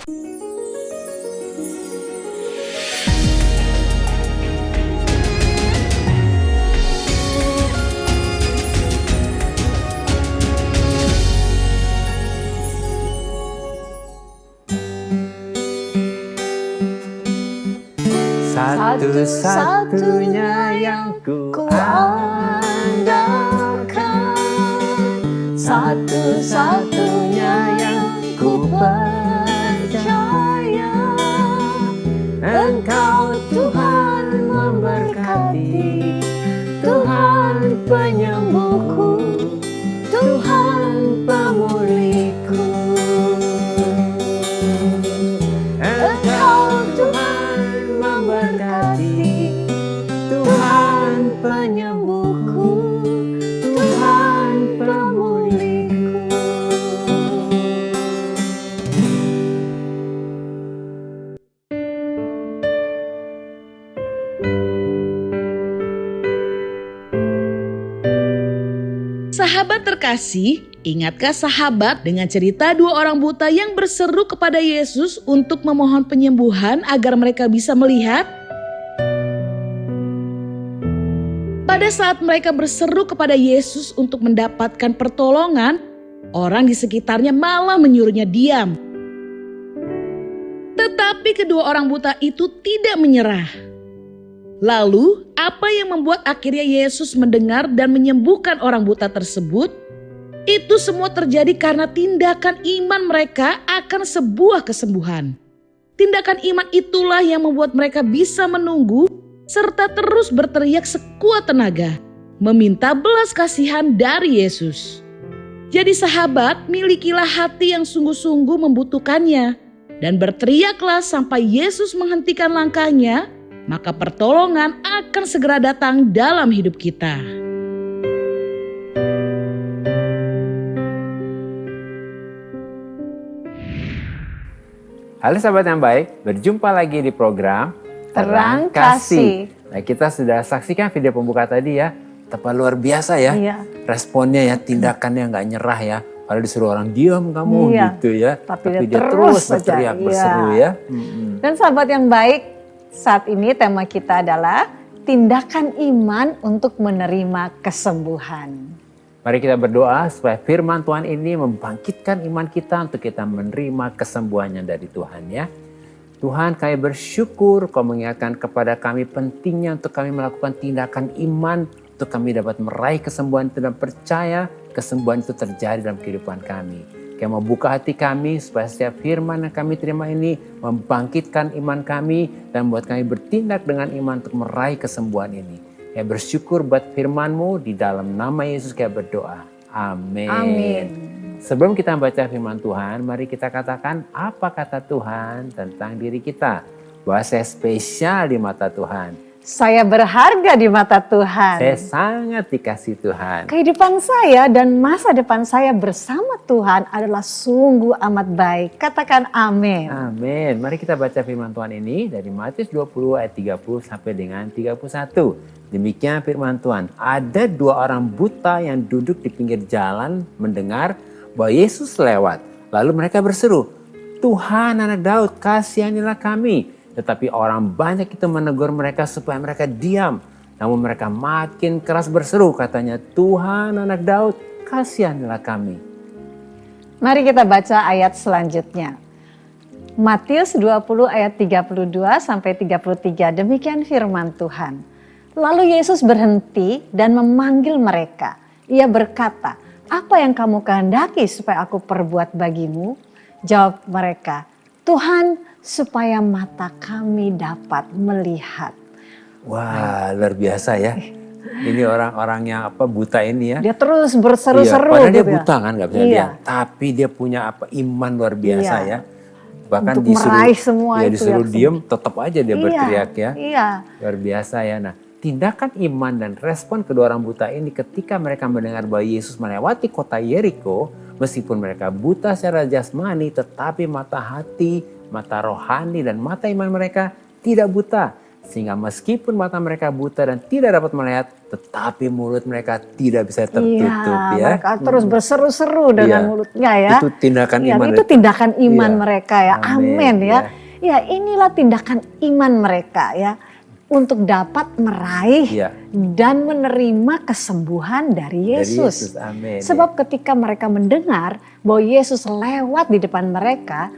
Satu-satunya yang ku andalkan, satu-satunya yang ku percaya. Engkau Tuhan memberkati, Tuhan penyembuhku, Tuhan pemulihku. Engkau Tuhan memberkati, Tuhan penyembuhku, Tuhan pemulihku. Sahabat terkasih, ingatkah sahabat dengan cerita dua orang buta yang berseru kepada Yesus untuk memohon penyembuhan agar mereka bisa melihat? Pada saat mereka berseru kepada Yesus untuk mendapatkan pertolongan, orang di sekitarnya malah menyuruhnya diam. Tetapi kedua orang buta itu tidak menyerah. Lalu, apa yang membuat akhirnya Yesus mendengar dan menyembuhkan orang buta tersebut? Itu semua terjadi karena tindakan iman mereka akan sebuah kesembuhan. Tindakan iman itulah yang membuat mereka bisa menunggu serta terus berteriak sekuat tenaga, meminta belas kasihan dari Yesus. Jadi sahabat, milikilah hati yang sungguh-sungguh membutuhkannya dan berteriaklah sampai Yesus menghentikan langkahnya, maka pertolongan akan segera datang dalam hidup kita. Halo sahabat yang baik, berjumpa lagi di program Terang Kasih. Nah, kita sudah saksikan video pembuka tadi ya, tepat luar biasa ya. Iya. Responnya ya, tindakannya nggak nyerah ya. Kalau disuruh orang diam kamu gitu ya, Tapi dia terus berteriak berseru ya. Dan sahabat yang baik, saat ini tema kita adalah tindakan iman untuk menerima kesembuhan. Mari kita berdoa supaya firman Tuhan ini membangkitkan iman kita untuk kita menerima kesembuhannya dari Tuhan ya. Tuhan, kami bersyukur Kau mengingatkan kepada kami pentingnya untuk kami melakukan tindakan iman untuk kami dapat meraih kesembuhan itu dan percaya kesembuhan itu terjadi dalam kehidupan kami. Kami mau buka hati kami supaya setiap firman yang kami terima ini membangkitkan iman kami dan membuat kami bertindak dengan iman untuk meraih kesembuhan ini. Kami bersyukur buat firman-Mu, di dalam nama Yesus kami berdoa. Amin. Amin. Sebelum kita baca firman Tuhan, mari kita katakan apa kata Tuhan tentang diri kita. Bahwa saya spesial di mata Tuhan. Saya berharga di mata Tuhan. Saya sangat dikasihi Tuhan. Kehidupan saya dan masa depan saya bersama Tuhan adalah sungguh amat baik. Katakan amin. Amin. Mari kita baca firman Tuhan ini dari Matius 20 ayat 30 sampai dengan 31. Demikian firman Tuhan. Ada dua orang buta yang duduk di pinggir jalan mendengar bahwa Yesus lewat. Lalu mereka berseru, Tuhan anak Daud, kasihanilah kami. Tetapi orang banyak itu menegur mereka supaya mereka diam. Namun mereka makin keras berseru, katanya, Tuhan anak Daud, kasihanilah kami. Mari kita baca ayat selanjutnya. Matius 20 ayat 32 sampai 33. Demikian firman Tuhan. Lalu Yesus berhenti dan memanggil mereka. Ia berkata, apa yang kamu kehendaki supaya aku perbuat bagimu? Jawab mereka, Tuhan, supaya mata kami dapat melihat. Wah, luar biasa ya. Ini orang-orang yang buta ini ya. Dia terus berseru-seru. Padahal dia gitu buta kan, nggak bisa lihat. Tapi dia punya iman luar biasa ya. Bahkan untuk meraih semua itu disuruh yang diem, tetap aja dia berteriak ya. Iya. Luar biasa ya. Nah, tindakan iman dan respon kedua orang buta ini ketika mereka mendengar bahwa Yesus melewati kota Yeriko, meskipun mereka buta secara jasmani, tetapi mata hati, mata rohani dan mata iman mereka tidak buta. Sehingga meskipun mata mereka buta dan tidak dapat melihat, tetapi mulut mereka tidak bisa tertutup. Iya, mereka terus berseru-seru dengan Iya. mulutnya ya. Itu tindakan Ya, iman. itu tindakan iman Iya. mereka ya. Amin, Amin ya. ya. Ya, inilah tindakan iman mereka ya. Untuk dapat meraih Iya. dan menerima kesembuhan dari Yesus. Amin. Sebab ketika mereka mendengar bahwa Yesus lewat di depan mereka,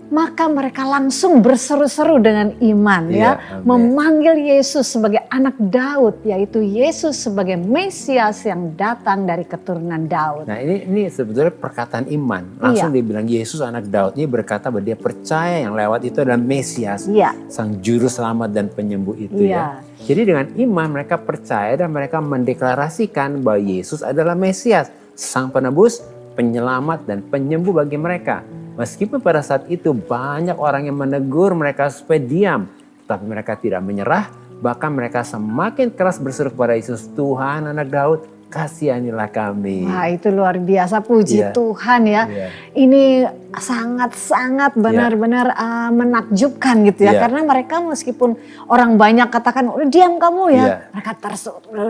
maka mereka langsung berseru-seru dengan iman Iya, ya, amin. memanggil Yesus sebagai anak Daud, yaitu Yesus sebagai Mesias yang datang dari keturunan Daud. Nah ini sebetulnya perkataan iman. Langsung dibilang Yesus anak Daud. Ini berkata bahwa dia percaya yang lewat itu adalah Mesias. Iya. Sang juru selamat dan penyembuh itu Iya. ya. Jadi dengan iman mereka percaya dan mereka mendeklarasikan bahwa Yesus adalah Mesias. Sang penebus, penyelamat dan penyembuh bagi mereka. Meskipun pada saat itu banyak orang yang menegur mereka supaya diam. Tetapi mereka tidak menyerah. Bahkan mereka semakin keras berseru kepada Yesus, Tuhan anak Daud, kasihanilah kami. Wah, itu luar biasa, puji Iya. Tuhan ya. Iya. Ini sangat-sangat benar-benar menakjubkan gitu ya. Iya. Karena mereka meskipun orang banyak katakan, udah diam kamu ya. Iya. Mereka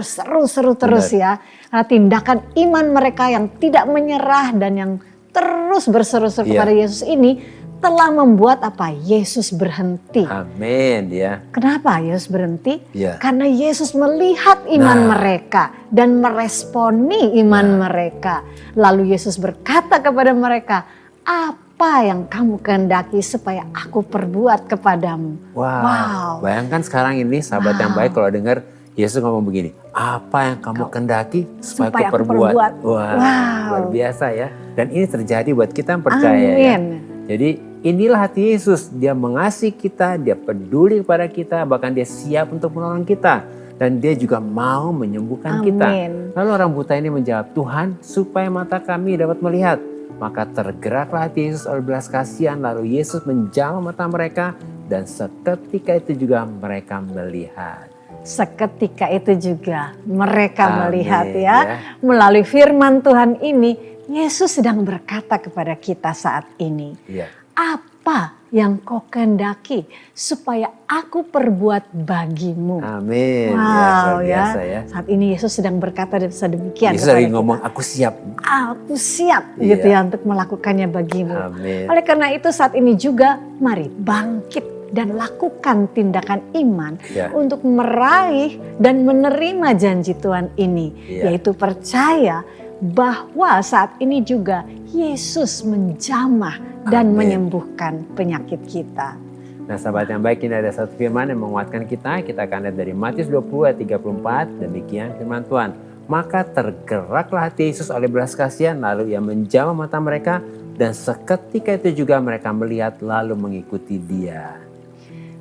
seru-seru terus ya. Karena tindakan iman mereka yang tidak menyerah dan yang terus berseru-seru Iya. kepada Yesus ini telah membuat apa? Yesus berhenti. Amin ya. Kenapa Yesus berhenti? Iya. Karena Yesus melihat iman Nah. mereka dan meresponi iman mereka. Lalu Yesus berkata kepada mereka, apa yang kamu kehendaki supaya aku perbuat kepadamu? Wow. Bayangkan sekarang ini sahabat yang baik kalau dengar Yesus ngomong begini, apa yang kamu kehendaki supaya Supaya aku aku perbuat. perbuat. Wow, Wow. luar biasa ya. Dan ini terjadi buat kita yang percaya ya. Amin. Jadi inilah hati Yesus, dia mengasihi kita, dia peduli kepada kita, bahkan dia siap untuk menolong kita. Dan dia juga mau menyembuhkan kita. Amin. Lalu orang buta ini menjawab, Tuhan supaya mata kami dapat melihat. Maka tergeraklah hati Yesus oleh belas kasihan, lalu Yesus menjamah mata mereka dan seketika itu juga mereka melihat. Seketika itu juga mereka Amin, melihat ya. ya. Melalui firman Tuhan ini, Yesus sedang berkata kepada kita saat ini. Iya. Apa yang kau kehendaki supaya aku perbuat bagimu? Amin. Wow luar ya. biasa ya. Saat ini Yesus sedang berkata sedemikian Yesus kepada lagi kita. ngomong, aku siap. Aku siap Iya. gitu ya untuk melakukannya bagimu. Amin. Oleh karena itu saat ini juga mari bangkit dan lakukan tindakan iman Ya. untuk meraih dan menerima janji Tuhan ini. Ya. Yaitu percaya bahwa saat ini juga Yesus menjamah dan Amin. menyembuhkan penyakit kita. Nah sahabat yang baik, ini ada satu firman yang menguatkan kita. Kita akan lihat dari Matius 20 ayat 34. Demikian firman Tuhan. Maka tergeraklah hati Yesus oleh belas kasihan, lalu ia menjamah mata mereka. Dan seketika itu juga mereka melihat lalu mengikuti dia.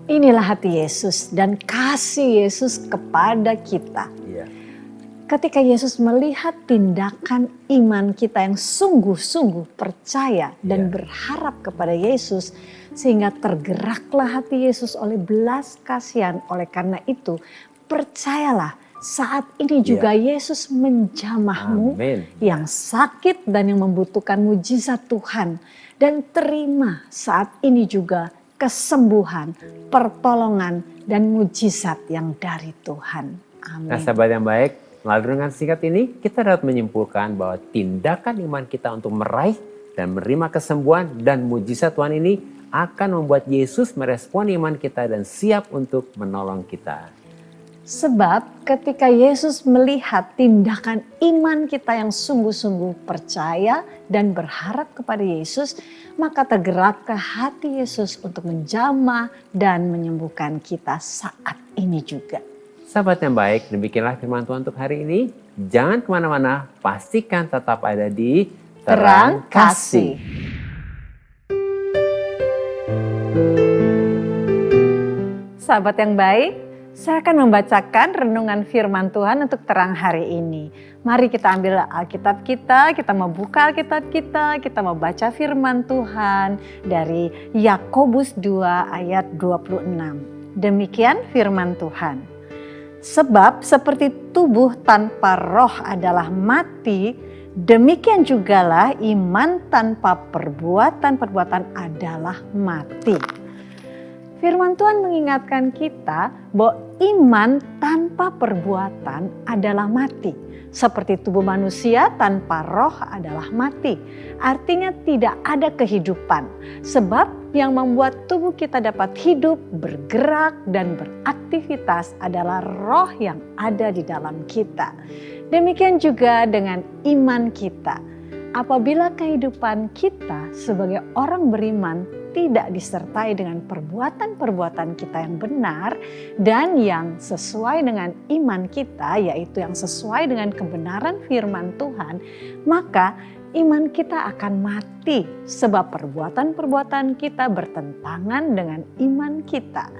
Inilah hati Yesus dan kasih Yesus kepada kita. Iya. Ketika Yesus melihat tindakan iman kita yang sungguh-sungguh percaya dan Iya. berharap kepada Yesus, sehingga tergeraklah hati Yesus oleh belas kasihan. Oleh karena itu, percayalah saat ini juga Yesus menjamahmu Amin. yang sakit dan yang membutuhkan mujizat Tuhan. Dan terima saat ini juga kesembuhan, pertolongan, dan mujizat yang dari Tuhan. Amin. Nah sahabat yang baik, melalui renungan singkat ini kita dapat menyimpulkan bahwa tindakan iman kita untuk meraih dan menerima kesembuhan dan mujizat Tuhan ini akan membuat Yesus merespon iman kita dan siap untuk menolong kita. Sebab ketika Yesus melihat tindakan iman kita yang sungguh-sungguh percaya dan berharap kepada Yesus, maka tergeraklah hati Yesus untuk menjamah dan menyembuhkan kita saat ini juga. Sahabat yang baik, demikianlah firman Tuhan untuk hari ini. Jangan kemana-mana, pastikan tetap ada di Terang Kasih. Sahabat yang baik, saya akan membacakan renungan firman Tuhan untuk terang hari ini. Mari kita ambil Alkitab kita membuka Alkitab kita membaca firman Tuhan dari Yakobus 2 ayat 26. Demikian firman Tuhan. Sebab seperti tubuh tanpa roh adalah mati, demikian jugalah iman tanpa perbuatan adalah mati. Firman Tuhan mengingatkan kita bahwa iman tanpa perbuatan adalah mati. Seperti tubuh manusia tanpa roh adalah mati. Artinya tidak ada kehidupan. Sebab yang membuat tubuh kita dapat hidup, bergerak, dan beraktivitas adalah roh yang ada di dalam kita. Demikian juga dengan iman kita. Apabila kehidupan kita sebagai orang beriman tidak disertai dengan perbuatan-perbuatan kita yang benar dan yang sesuai dengan iman kita, yaitu yang sesuai dengan kebenaran firman Tuhan, maka iman kita akan mati sebab perbuatan-perbuatan kita bertentangan dengan iman kita.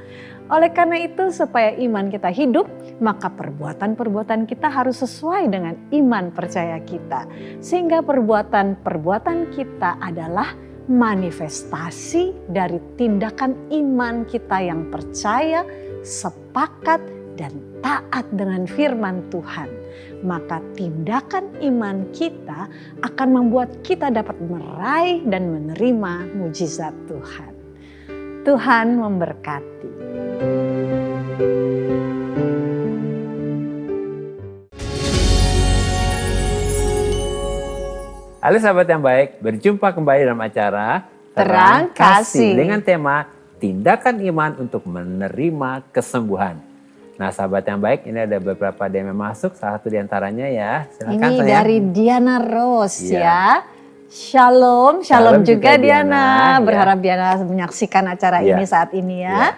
Oleh karena itu, supaya iman kita hidup, maka perbuatan-perbuatan kita harus sesuai dengan iman percaya kita. Sehingga perbuatan-perbuatan kita adalah manifestasi dari tindakan iman kita yang percaya, sepakat, dan taat dengan firman Tuhan. Maka tindakan iman kita akan membuat kita dapat meraih dan menerima mujizat Tuhan. Tuhan memberkati. Halo sahabat yang baik, berjumpa kembali dalam acara Terang Kasih dengan tema tindakan iman untuk menerima kesembuhan. Nah sahabat yang baik, ini ada beberapa DM yang masuk, salah satu diantaranya ya. Silakan ini sayang. dari Diana Rose Iya. ya. Shalom Shalom juga juga Diana. Diana, Berharap Diana menyaksikan acara Iya. ini saat ini ya.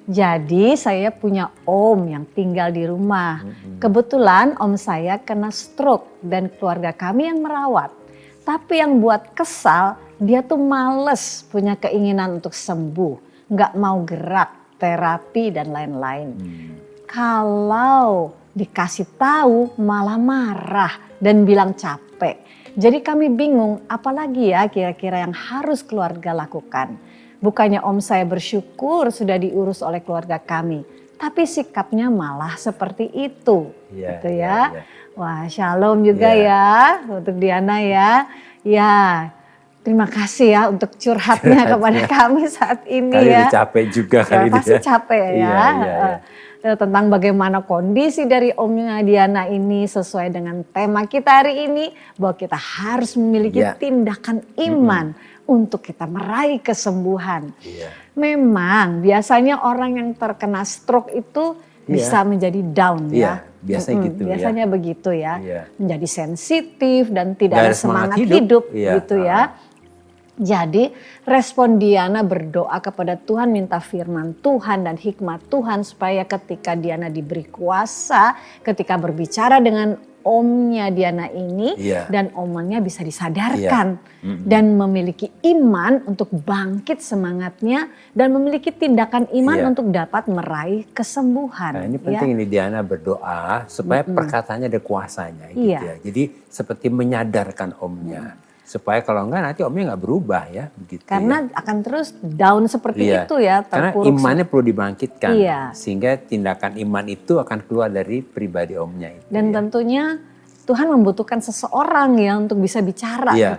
Jadi saya punya om yang tinggal di rumah. Kebetulan om saya kena stroke dan keluarga kami yang merawat. Tapi yang buat kesal, dia tuh males punya keinginan untuk sembuh. Nggak mau gerak, terapi dan lain-lain. Kalau dikasih tahu malah marah dan bilang capek. Jadi kami bingung apalagi ya kira-kira yang harus keluarga lakukan. Bukannya om saya bersyukur sudah diurus oleh keluarga kami. Tapi sikapnya malah seperti itu. Iya, Gitu iya, ya. iya. Wah shalom juga Iya. ya untuk Diana ya. Ya terima kasih ya untuk curhatnya kepada kami saat ini Kali ya. udah capek juga kali ini Pasti ya. capek ya. Iya, iya, iya. Tentang bagaimana kondisi dari omnya Diana ini sesuai dengan tema kita hari ini. Bahwa kita harus memiliki Iya. tindakan iman untuk kita meraih kesembuhan. Iya. Memang biasanya orang yang terkena stroke itu bisa menjadi down Iya, ya. biasanya gitu ya. Biasanya begitu ya. Iya. Menjadi sensitif dan tidak Nggak ada ada semangat semangat hidup. hidup Iya. gitu ya. Jadi respon Diana berdoa kepada Tuhan, minta firman Tuhan dan hikmat Tuhan supaya ketika Diana diberi kuasa, ketika berbicara dengan omnya Diana ini Iya. dan omnya bisa disadarkan dan memiliki iman untuk bangkit semangatnya dan memiliki tindakan iman Iya. untuk dapat meraih kesembuhan. Nah ini ya. penting ini Diana berdoa supaya perkataannya ada kuasanya gitu Iya. ya. Jadi seperti menyadarkan omnya. Supaya kalau enggak nanti omnya nggak berubah ya. Begitu Karena ya. akan terus down seperti Iya. itu ya, Karena terpuruk. imannya perlu dibangkitkan. Iya. Sehingga tindakan iman itu akan keluar dari pribadi omnya itu. Dan ya. tentunya Tuhan membutuhkan seseorang ya untuk bisa bicara Iya.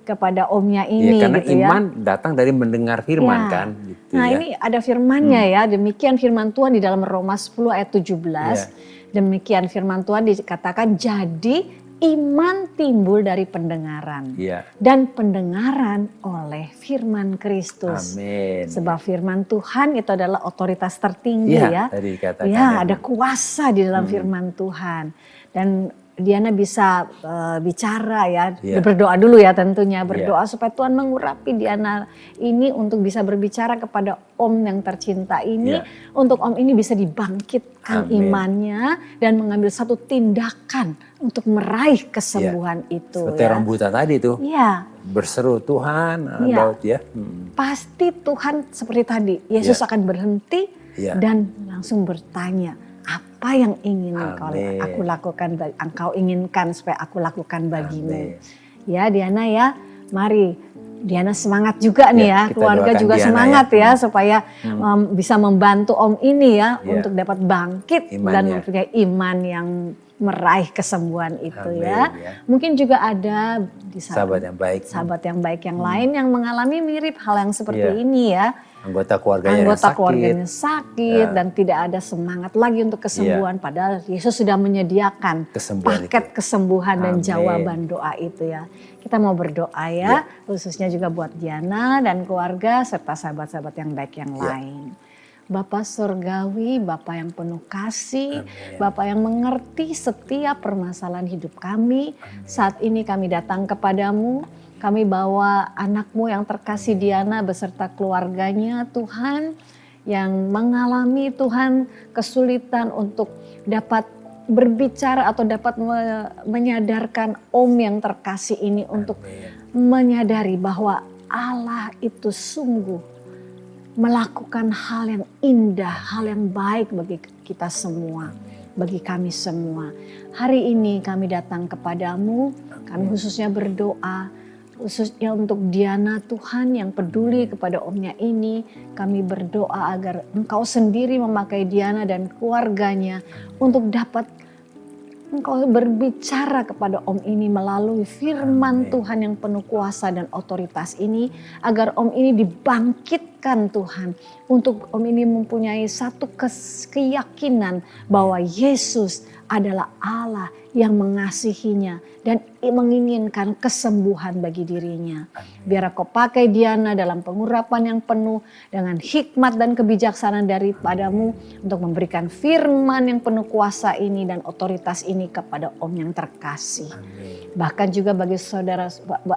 kepada omnya Iya, ini karena gitu ya. iman datang dari mendengar firman Ya. kan. Gitu Nah ya. ini ada firmannya ya, demikian firman Tuhan di dalam Roma 10 ayat 17. Iya. Demikian firman Tuhan dikatakan jadi iman timbul dari pendengaran. Iya. Dan pendengaran oleh firman Kristus. Amin. Sebab firman Tuhan itu adalah otoritas tertinggi Iya, ya. tadi dikatakan Ya, ya. ada kuasa di dalam firman Tuhan. Dan Diana bisa bicara ya, Iya. berdoa dulu ya tentunya. Berdoa supaya Tuhan mengurapi Diana ini untuk bisa berbicara kepada om yang tercinta ini. Iya. Untuk om ini bisa dibangkitkan Amin. imannya dan mengambil satu tindakan untuk meraih kesembuhan itu. Seperti ya. orang buta tadi tuh. Iya. Berseru Tuhan, Iya. Daud ya. Pasti Tuhan seperti tadi, Yesus Iya. akan berhenti Iya. dan langsung bertanya, apa yang ingin Amin. aku lakukan, engkau inginkan supaya aku lakukan bagimu. Amin. Ya Diana ya, mari Diana semangat juga nih Ya, ya, kita keluarga doakan juga Diana semangat ya. ya supaya bisa membantu om ini ya Ya. untuk dapat bangkit dan Imannya. mempunyai iman yang meraih kesembuhan itu Amin, ya. Mungkin juga ada di Sahabat yang baik. sahabat yang baik yang lain yang mengalami mirip hal yang seperti Iya. ini ya. Anggota keluarganya yang Anggota sakit. keluarganya sakit Ya. dan tidak ada semangat lagi untuk kesembuhan. Padahal Yesus sudah menyediakan Kesembuhan paket itu. kesembuhan dan Amin. jawaban doa itu ya. Kita mau berdoa ya, khususnya juga buat Diana dan keluarga serta sahabat-sahabat yang baik yang lain. Bapa Surgawi, Bapa yang penuh kasih, Bapa yang mengerti setiap permasalahan hidup kami. Saat ini kami datang kepadamu, kami bawa anakmu yang terkasih Diana beserta keluarganya Tuhan, yang mengalami Tuhan kesulitan untuk dapat berbicara atau dapat menyadarkan Om yang terkasih ini untuk menyadari bahwa Allah itu sungguh melakukan hal yang indah, hal yang baik bagi kita semua, bagi kami semua. Hari ini kami datang kepadamu, kami khususnya berdoa, khususnya untuk Diana Tuhan yang peduli kepada omnya ini. Kami berdoa agar Engkau sendiri memakai Diana dan keluarganya untuk dapat Engkau berbicara kepada Om ini melalui firman Tuhan yang penuh kuasa dan otoritas ini. Agar Om ini dibangkitkan Tuhan. Untuk Om ini mempunyai satu keyakinan bahwa Yesus adalah Allah yang mengasihinya dan menginginkan kesembuhan bagi dirinya. Biar Kau pakai Diana dalam pengurapan yang penuh dengan hikmat dan kebijaksanaan daripadamu untuk memberikan firman yang penuh kuasa ini dan otoritas ini kepada Om yang terkasih. Bahkan juga bagi saudara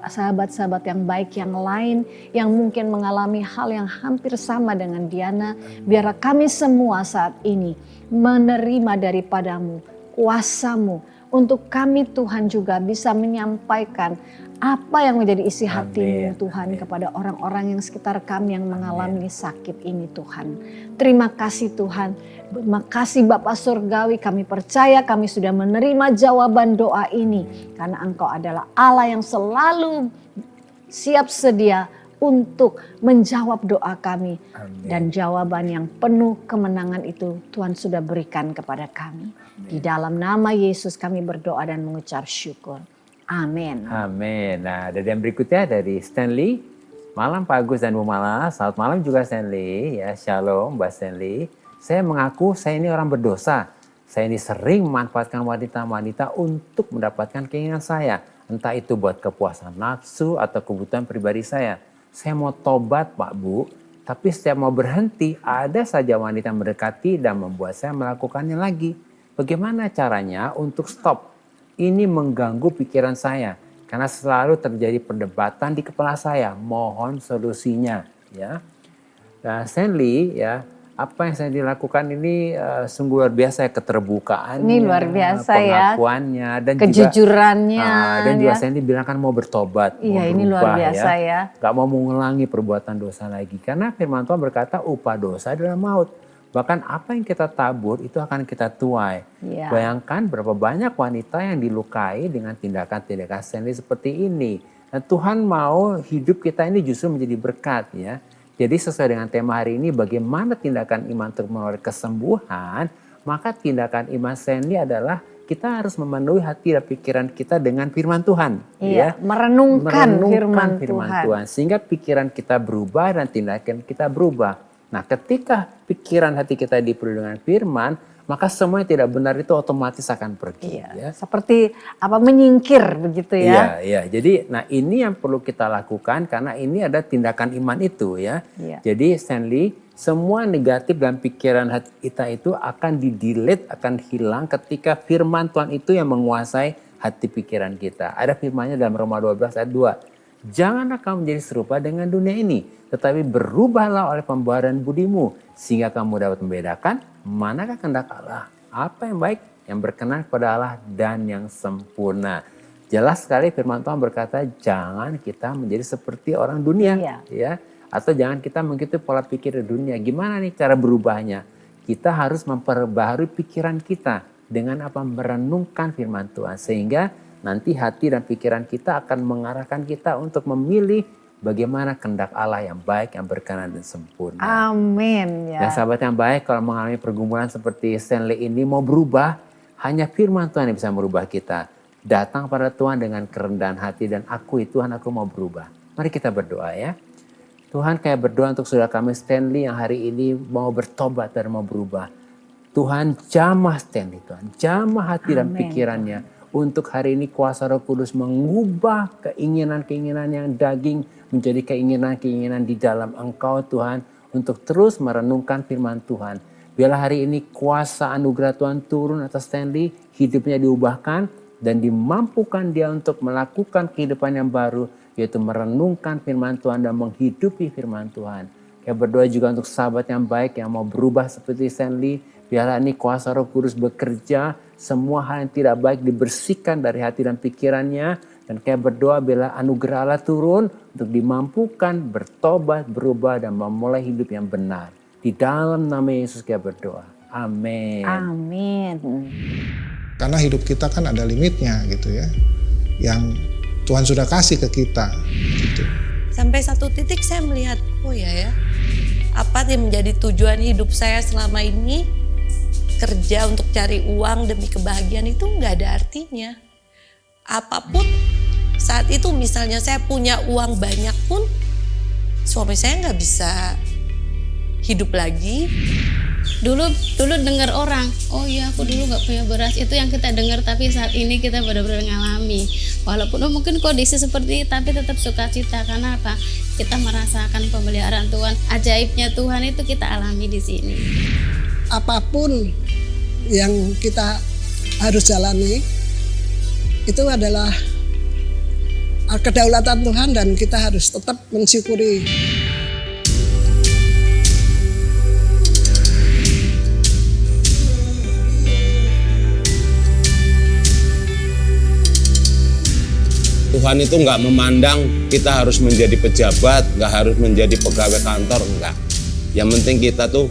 sahabat-sahabat yang baik yang lain yang mungkin mengalami hal yang hampir sama dengan Diana, biar kami semua saat ini menerima daripadamu kuasamu untuk kami Tuhan juga bisa menyampaikan apa yang menjadi isi hatimu Tuhan kepada orang-orang yang sekitar kami yang mengalami sakit ini Tuhan. Terima kasih Tuhan. Terima kasih Bapa Surgawi, kami percaya kami sudah menerima jawaban doa ini. Karena Engkau adalah Allah yang selalu siap sedia untuk menjawab doa kami. Dan jawaban yang penuh kemenangan itu Tuhan sudah berikan kepada kami. Di dalam nama Yesus kami berdoa dan mengucap syukur. Amin. Amin. Nah, dari yang berikutnya dari Stanley. Malam Pak Agus dan Bu Mala. Selamat malam juga Stanley. Ya, shalom Mbak Stanley. Saya mengaku saya ini orang berdosa. Saya ini sering memanfaatkan wanita-wanita untuk mendapatkan keinginan saya. Entah itu buat kepuasan nafsu atau kebutuhan pribadi saya. Saya mau tobat Pak Bu. Tapi setiap mau berhenti ada saja wanita mendekati dan membuat saya melakukannya lagi. Bagaimana caranya untuk stop? Ini mengganggu pikiran saya karena selalu terjadi perdebatan di kepala saya. Mohon solusinya, ya. Nah, Stanley, ya, apa yang saya dilakukan ini sungguh luar biasa, keterbukaannya, Ini luar biasa pengakuannya, dan kejujurannya. Juga, dan juga Stanley bilang kan mau bertobat, Iya, mau ini luar berubah, biasa ya. Gak mau mengulangi perbuatan dosa lagi karena firman Tuhan berkata upah dosa adalah maut. Bahkan apa yang kita tabur itu akan kita tuai. Ya. Bayangkan berapa banyak wanita yang dilukai dengan tindakan-tindakan Stanley seperti ini. Dan Tuhan mau hidup kita ini justru menjadi berkat ya. Jadi sesuai dengan tema hari ini, bagaimana tindakan iman untuk menolak kesembuhan, maka tindakan iman Stanley adalah kita harus memenuhi hati dan pikiran kita dengan firman Tuhan. Iya, ya. merenungkan firman Tuhan. Sehingga pikiran kita berubah dan tindakan kita berubah. Nah, ketika pikiran hati kita dipenuhi dengan firman, maka semua yang tidak benar itu otomatis akan pergi. Iya, Ya. seperti apa menyingkir begitu ya. Iya. Jadi, nah ini yang perlu kita lakukan karena ini ada tindakan iman itu ya. Iya. Jadi Stanley, semua negatif dalam pikiran hati kita itu akan di-delete, akan hilang ketika firman Tuhan itu yang menguasai hati pikiran kita. Ada firmannya dalam Roma 12 ayat 2. Janganlah kamu menjadi serupa dengan dunia ini, tetapi berubahlah oleh pembaharuan budimu, sehingga kamu dapat membedakan manakah kehendak Allah, apa yang baik, yang berkenan kepada Allah, dan yang sempurna. Jelas sekali firman Tuhan berkata, jangan kita menjadi seperti orang dunia, ya, atau jangan kita mengikuti pola pikir dunia. Gimana nih cara berubahnya? Kita harus memperbaharui pikiran kita dengan apa? Merenungkan firman Tuhan, sehingga nanti hati dan pikiran kita akan mengarahkan kita untuk memilih bagaimana kehendak Allah yang baik, yang berkenan dan sempurna. Amin. Dan sahabat yang baik, kalau mengalami pergumulan seperti Stanley ini mau berubah, Hanya firman Tuhan yang bisa merubah kita. Datang pada Tuhan dengan kerendahan hati dan akui, Tuhan aku mau berubah. Mari kita berdoa ya. Tuhan, kayak berdoa untuk saudara kami Stanley yang hari ini mau bertobat dan mau berubah. Tuhan jamah Stanley, Tuhan jamah hati dan pikirannya. Untuk hari ini kuasa Roh Kudus mengubah keinginan-keinginan yang daging menjadi keinginan-keinginan di dalam Engkau Tuhan. Untuk terus merenungkan firman Tuhan. Biarlah hari ini kuasa anugerah Tuhan turun atas Stanley, hidupnya diubahkan dan dimampukan dia untuk melakukan kehidupan yang baru, yaitu merenungkan firman Tuhan dan menghidupi firman Tuhan. Saya berdoa juga untuk sahabat yang baik yang mau berubah seperti Stanley. Biarlah ini kuasa Roh Kudus bekerja, semua hal yang tidak baik dibersihkan dari hati dan pikirannya. Dan kayak berdoa biarlah anugerah Allah turun untuk dimampukan bertobat, berubah dan memulai hidup yang benar. Di dalam nama Yesus kita berdoa. Amin. Amin. Karena hidup kita kan ada limitnya gitu ya. Yang Tuhan sudah kasih ke kita gitu. Sampai satu titik saya melihat, oh ya, apa yang menjadi tujuan hidup saya selama ini, kerja untuk cari uang demi kebahagiaan itu nggak ada artinya. Apapun saat itu misalnya saya punya uang banyak pun, suami saya nggak bisa hidup lagi. Dulu dengar orang, oh iya aku dulu nggak punya beras, itu yang kita dengar, tapi saat ini kita benar-benar ngalami. Walaupun mungkin kondisi seperti ini, tapi tetap sukacita. Karena apa? Kita merasakan pemeliharaan Tuhan, ajaibnya Tuhan itu kita alami di sini. Apapun yang kita harus jalani, itu adalah kedaulatan Tuhan dan kita harus tetap mensyukuri. Tuhan itu nggak memandang kita harus menjadi pejabat, nggak harus menjadi pegawai kantor, enggak. Yang penting kita tuh,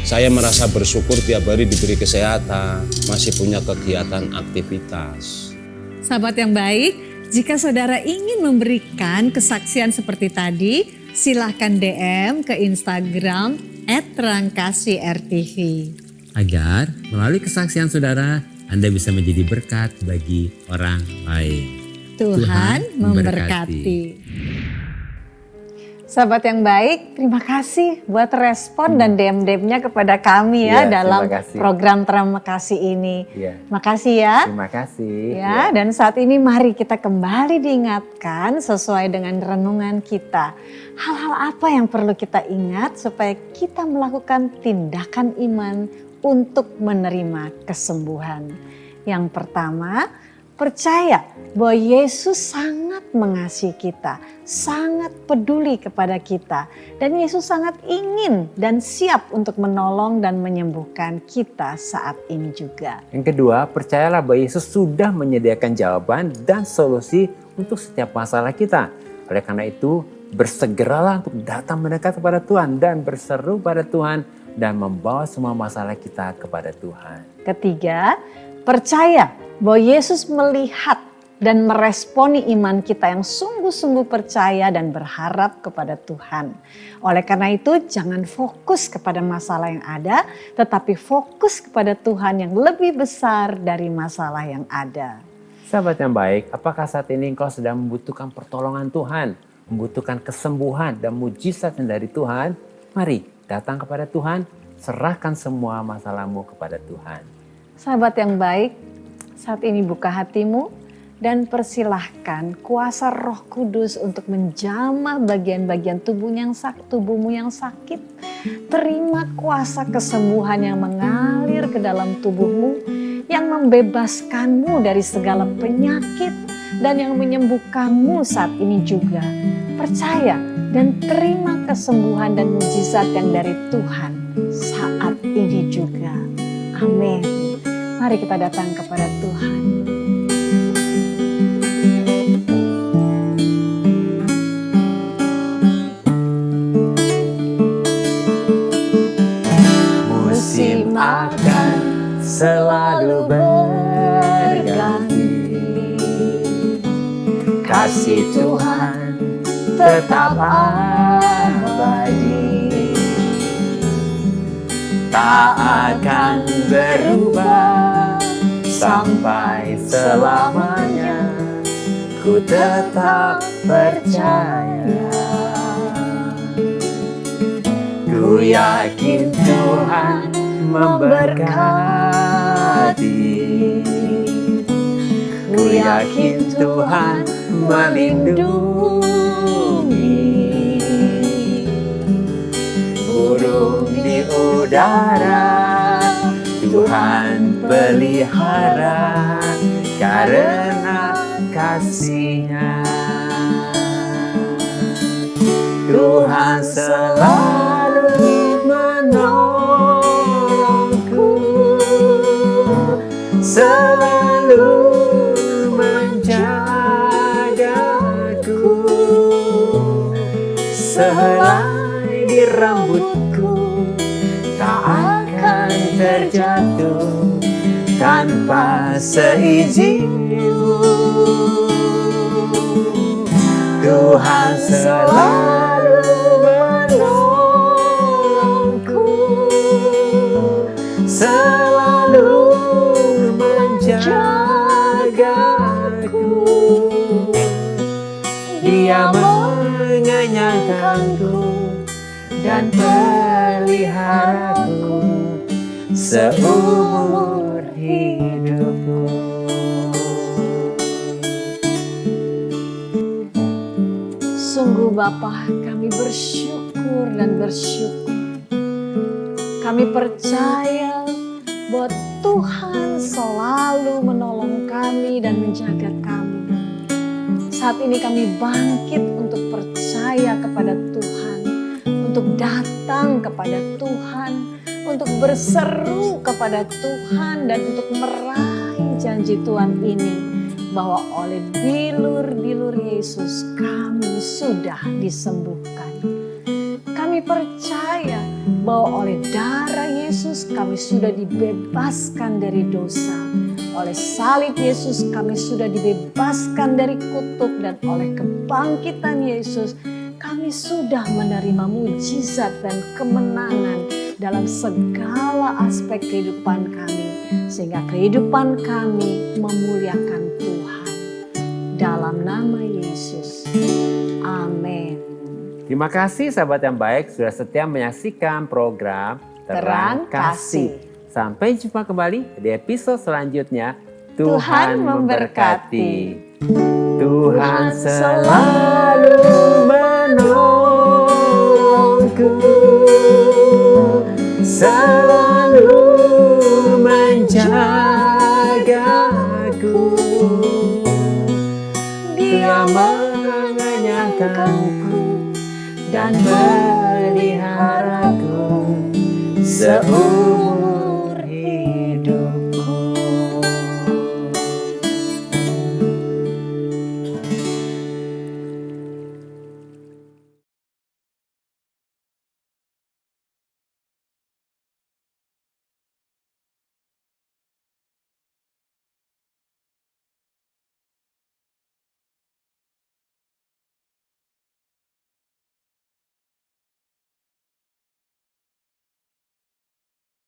saya merasa bersyukur tiap hari diberi kesehatan, masih punya kegiatan aktivitas. Sahabat yang baik, jika saudara ingin memberikan kesaksian seperti tadi, silahkan DM ke Instagram @terangkasih_RTV. Agar melalui kesaksian saudara, Anda bisa menjadi berkat bagi orang lain. Tuhan memberkati. Sahabat yang baik, terima kasih buat respon dan DM-DM-nya kepada kami ya, dalam program Terima Kasih ini. Makasih ya. Terima kasih. Ya, dan saat ini mari kita kembali diingatkan sesuai dengan renungan kita. Hal-hal apa yang perlu kita ingat supaya kita melakukan tindakan iman untuk menerima kesembuhan. Yang pertama, percaya bahwa Yesus sangat mengasihi kita, sangat peduli kepada kita. Dan Yesus sangat ingin dan siap untuk menolong dan menyembuhkan kita saat ini juga. Yang kedua, percayalah bahwa Yesus sudah menyediakan jawaban dan solusi untuk setiap masalah kita. Oleh karena itu, bersegeralah untuk datang mendekat kepada Tuhan dan berseru pada Tuhan dan membawa semua masalah kita kepada Tuhan. Ketiga, percaya bahwa Yesus melihat dan meresponi iman kita yang sungguh-sungguh percaya dan berharap kepada Tuhan. Oleh karena itu, jangan fokus kepada masalah yang ada, tetapi fokus kepada Tuhan yang lebih besar dari masalah yang ada. Sahabat yang baik, apakah saat ini engkau sedang membutuhkan pertolongan Tuhan, membutuhkan kesembuhan dan mujizat dari Tuhan? Mari datang kepada Tuhan, serahkan semua masalahmu kepada Tuhan. Sahabat yang baik, saat ini buka hatimu dan persilahkan kuasa Roh Kudus untuk menjamah bagian-bagian tubuhmu yang sakit. Terima kuasa kesembuhan yang mengalir ke dalam tubuhmu, yang membebaskanmu dari segala penyakit dan yang menyembuhkanmu saat ini juga. Percaya dan terima kesembuhan dan mujizat yang dari Tuhan saat ini juga. Amin. Mari kita datang kepada Tuhan. Musim akan selalu berganti, kasih Tuhan tetap abadi, tak akan berubah sampai selamanya. Ku tetap percaya. Ku yakin Tuhan memberkati. Ku yakin Tuhan melindungi. Burung di udara Tuhan pelihara karena kasih-Nya. Tuhan selalu menolongku, selalu menjagaku. Sehelai di rambutku tak akan terjatuh tanpa seizinmu. Tuhan selalu menolongku, selalu menjagaku. Dia mengenyangkanku dan peliharaku seumur hidupku. Sungguh Bapa, kami bersyukur dan bersyukur. Kami percaya bahwa Tuhan selalu menolong kami dan menjaga kami. Saat ini kami bangkit untuk percaya kepada Tuhan, untuk datang kepada Tuhan, untuk berseru kepada Tuhan dan untuk meraih janji Tuhan ini. Bahwa oleh bilur-bilur Yesus kami sudah disembuhkan. Kami percaya bahwa oleh darah Yesus kami sudah dibebaskan dari dosa. Oleh salib Yesus kami sudah dibebaskan dari kutuk, dan oleh kebangkitan Yesus kami sudah menerima mujizat dan kemenangan dalam segala aspek kehidupan kami. Sehingga kehidupan kami memuliakan Tuhan. Dalam nama Yesus. Amin. Terima kasih sahabat yang baik sudah setia menyaksikan program Terang Kasih. Sampai jumpa kembali di episode selanjutnya. Tuhan memberkati. Tuhan selalu menolongku, selalu menjagaku. Dia mengenyangkanku dan meliharaku seumur